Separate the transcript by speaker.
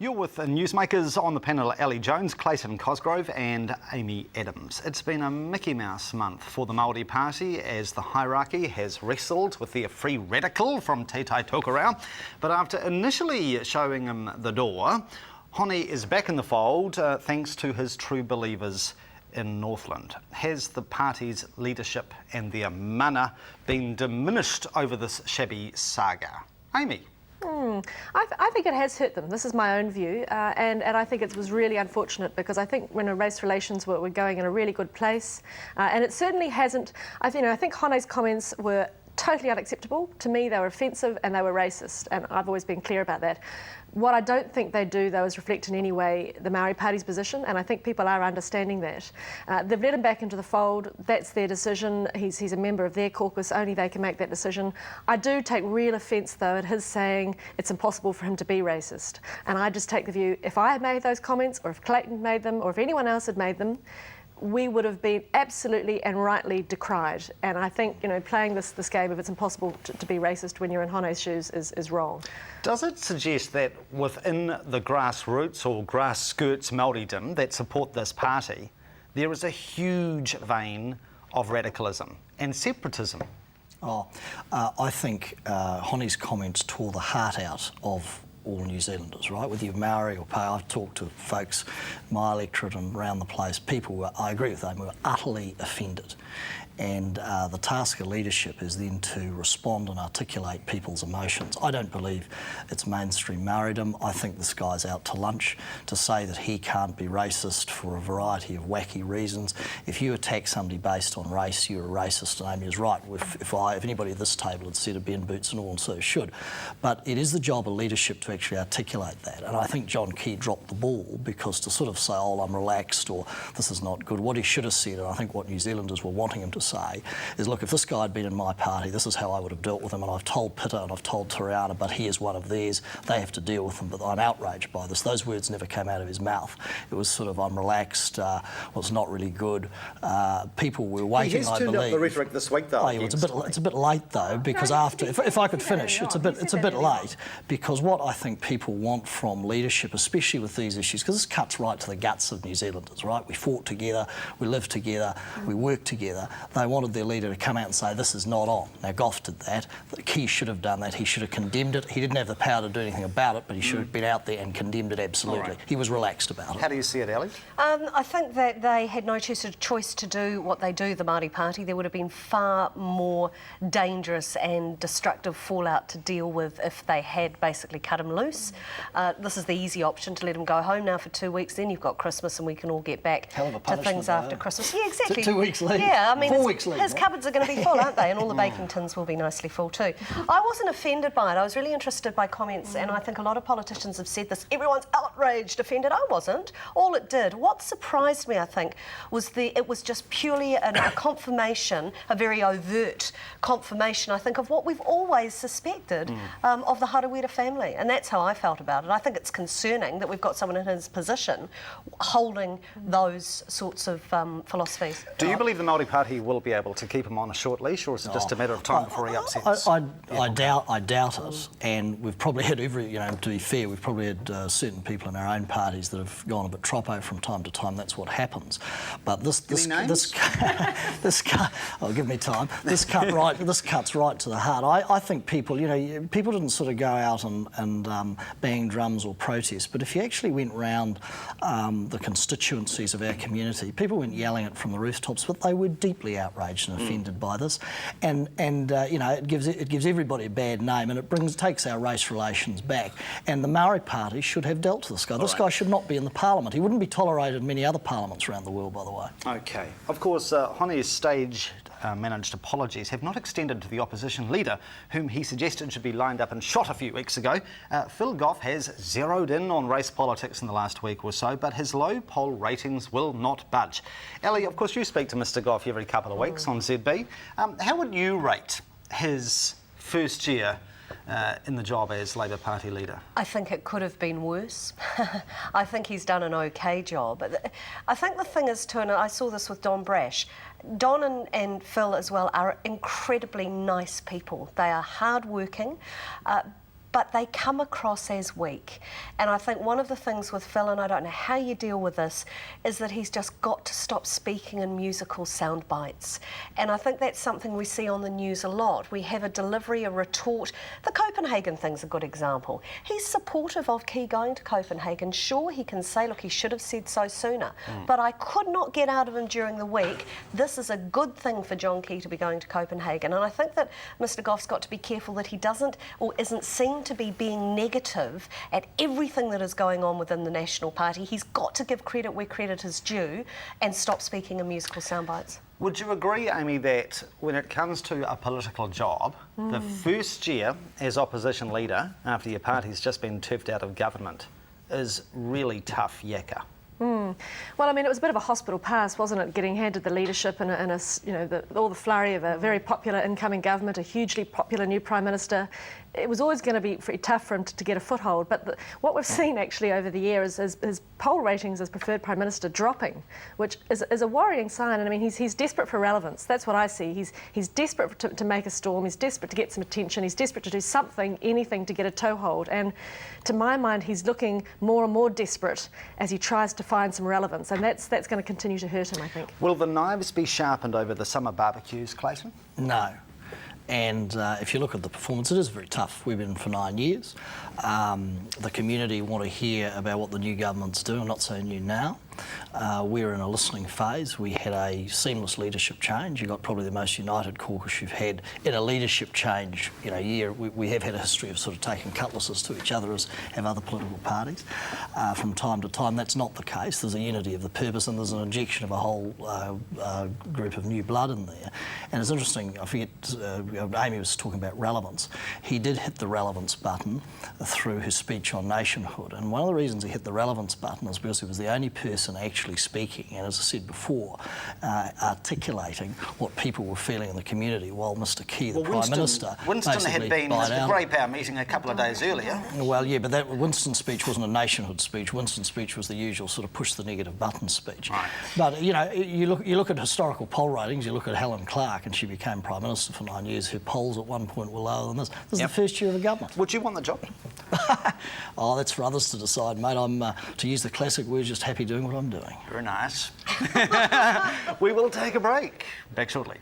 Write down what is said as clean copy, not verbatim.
Speaker 1: You're with Newsmakers. On the panel, Ellie Jones, Clayton, Cosgrove and Amy Adams. It's been a Mickey Mouse month for the Māori Party as the hierarchy has wrestled with their free radical from Te Tai Tokerau. But after initially showing him the door, Hone is back in the fold thanks to his true believers in Northland. Has the party's leadership and their mana been diminished over this shabby saga? Amy?
Speaker 2: I think it has hurt them. This is my own view, and I think it was really unfortunate because I think when race relations were going in a really good place, and it certainly hasn't. I think Hone's comments were totally unacceptable. To me, they were offensive and they were racist, and I've always been clear about that. What I don't think they do, though, is reflect in any way the Māori Party's position, and I think people are understanding that. They've let him back into the fold. That's their decision. He's a member of their caucus. Only they can make that decision. I do take real offence, though, at his saying it's impossible for him to be racist. And I just take the view, if I had made those comments, or if Clayton made them, or if anyone else had made them, we would have been absolutely and rightly decried. And I think, playing this game of it's impossible to be racist when you're in Hone's shoes is wrong.
Speaker 1: Does it suggest that within the grassroots or grass skirts Māoridom that support this party, there is a huge vein of radicalism and separatism?
Speaker 3: I think Hone's comments tore the heart out of all New Zealanders, right? Whether you're Maori or Pāo, I've talked to folks, my electorate and around the place, I agree with them, were utterly offended. And the task of leadership is then to respond and articulate people's emotions. I don't believe it's mainstream Māoridom. I think this guy's out to lunch to say that he can't be racist for a variety of wacky reasons. If you attack somebody based on race, you're a racist, and Amy is right. If anybody at this table had said it'd be in boots and all, and so should. But it is the job of leadership to actually articulate that. And I think John Key dropped the ball because to sort of say, oh, I'm relaxed or this is not good, what he should have said, and I think what New Zealanders were wanting him to say is, look, if this guy had been in my party, this is how I would have dealt with him, and I've told Pitta and I've told Te Rāna, but he is one of theirs, they have to deal with him, but I'm outraged by this. Those words never came out of his mouth. It was sort of, I'm relaxed, was not really good. People were waiting, I believe. He has
Speaker 1: turned up the rhetoric this week, though.
Speaker 3: It's a bit late, though, because after, if I could finish, it's a bit late, because what I think people want from leadership, especially with these issues, because this cuts right to the guts of New Zealanders, right? We fought together, we lived together, we worked together. They wanted their leader to come out and say, this is not on. Now, Gough did that. Key should have done that. He should have condemned it. He didn't have the power to do anything about it, but he should have been out there and condemned it absolutely. Right. He was relaxed about it.
Speaker 1: How do you see it, Ellie?
Speaker 4: I think that they had no choice to do what they do, the Māori Party. There would have been far more dangerous and destructive fallout to deal with if they had basically cut him loose. This is the easy option, to let him go home now for 2 weeks. Then you've got Christmas and we can all get back to things after Christmas. Yeah, exactly.
Speaker 3: 2 weeks leave.
Speaker 4: Yeah, I mean,
Speaker 3: 4 weeks leave.
Speaker 4: His cupboards are going to be full, aren't they? And all the baking tins will be nicely full too. I wasn't offended by it. I was really interested by comments, and I think a lot of politicians have said this. Everyone's outraged, offended. I wasn't. All it did, what surprised me, I think, was it was just purely a confirmation, a very overt confirmation, I think, of what we've always suspected of the Harawira family. And that's how I felt about it. I think it's concerning that we've got someone in his position holding those sorts of philosophies.
Speaker 1: Do you believe the Māori Party will be able to keep him on a short leash, or is it just a matter of time before he upsets?
Speaker 3: I doubt it, and we've probably had to be fair, we've probably had certain people in our own parties that have gone a bit troppo from time to time. That's what happens. But this oh, give me time. This cuts right to the heart. I think people didn't sort of go out and bang drums or protest, but if you actually went round the constituencies of our community, people weren't yelling it from the rooftops, but they were deeply outraged and offended by this, and it gives everybody a bad name, and it takes our race relations back. And the Māori Party should have dealt with this guy. This guy should not be in the Parliament. He wouldn't be tolerated in many other parliaments around the world, by the way.
Speaker 1: Okay. Of course, Hone's staged managed apologies have not extended to the opposition leader, whom he suggested should be lined up and shot a few weeks ago. Phil Gough has zeroed in on race politics in the last week or so, but his low poll ratings will not budge. Ellie, of course, you speak to Mr Gough every couple of weeks on ZB. How would you rate his first year in the job as Labour Party leader?
Speaker 4: I think it could have been worse. I think he's done an okay job. I think the thing is, too, and I saw this with Don Brash, Don and Phil as well are incredibly nice people. They are hard-working. but they come across as weak. And I think one of the things with Phil, and I don't know how you deal with this, is that he's just got to stop speaking in musical sound bites. And I think that's something we see on the news a lot. We have a delivery, a retort. The Copenhagen thing's a good example. He's supportive of Key going to Copenhagen. Sure, he can say, look, he should have said so sooner. But I could not get out of him during the week, this is a good thing for John Key to be going to Copenhagen. And I think that Mr Goff's got to be careful that he doesn't or isn't seen to be being negative at everything that is going on within the National Party. He's got to give credit where credit is due and stop speaking in musical soundbites.
Speaker 1: Would you agree, Amy, that when it comes to a political job, the first year as opposition leader, after your party's just been turfed out of government, is really tough yakka?
Speaker 2: Well, I mean, it was a bit of a hospital pass, wasn't it? Getting handed the leadership and all the flurry of a very popular incoming government, a hugely popular new Prime Minister. It was always going to be pretty tough for him to get a foothold. But what we've seen actually over the years is his poll ratings as preferred Prime Minister dropping, which is a worrying sign. And I mean, he's desperate for relevance. That's what I see. He's desperate to make a storm. He's desperate to get some attention. He's desperate to do something, anything to get a toehold. And to my mind, he's looking more and more desperate as he tries to find some relevance. And that's going to continue to hurt him, I think.
Speaker 1: Will the knives be sharpened over the summer barbecues, Clayton?
Speaker 3: No. And if you look at the performance, it is very tough. We've been for 9 years. The community want to hear about what the new government's doing, not so new now. We're in a listening phase. We had a seamless leadership change. You got probably the most united caucus you've had in a leadership change year. We have had a history of sort of taking cutlasses to each other, as have other political parties. From time to time, that's not the case. There's a unity of the purpose and there's an injection of a whole group of new blood in there. And it's interesting, I forget, Amy was talking about relevance. He did hit the relevance button through his speech on nationhood. And one of the reasons he hit the relevance button is because he was the only person actually speaking, and as I said before, articulating what people were feeling in the community, while Mr Key, the Prime Minister,
Speaker 1: Winston had been at the Grey Power meeting a couple of days earlier.
Speaker 3: Well, yeah, but that Winston's speech wasn't a nationhood speech. Winston's speech was the usual sort of push the negative button speech.
Speaker 1: Right.
Speaker 3: But, you look at historical poll ratings, you look at Helen Clark, and she became Prime Minister for 9 years. Her polls at one point were lower than this. This is the first year of the government.
Speaker 1: Would you want the job?
Speaker 3: Oh, that's for others to decide, mate. I'm, to use the classic word, just happy doing what I'm doing.
Speaker 1: Very nice. We will take a break. Back shortly.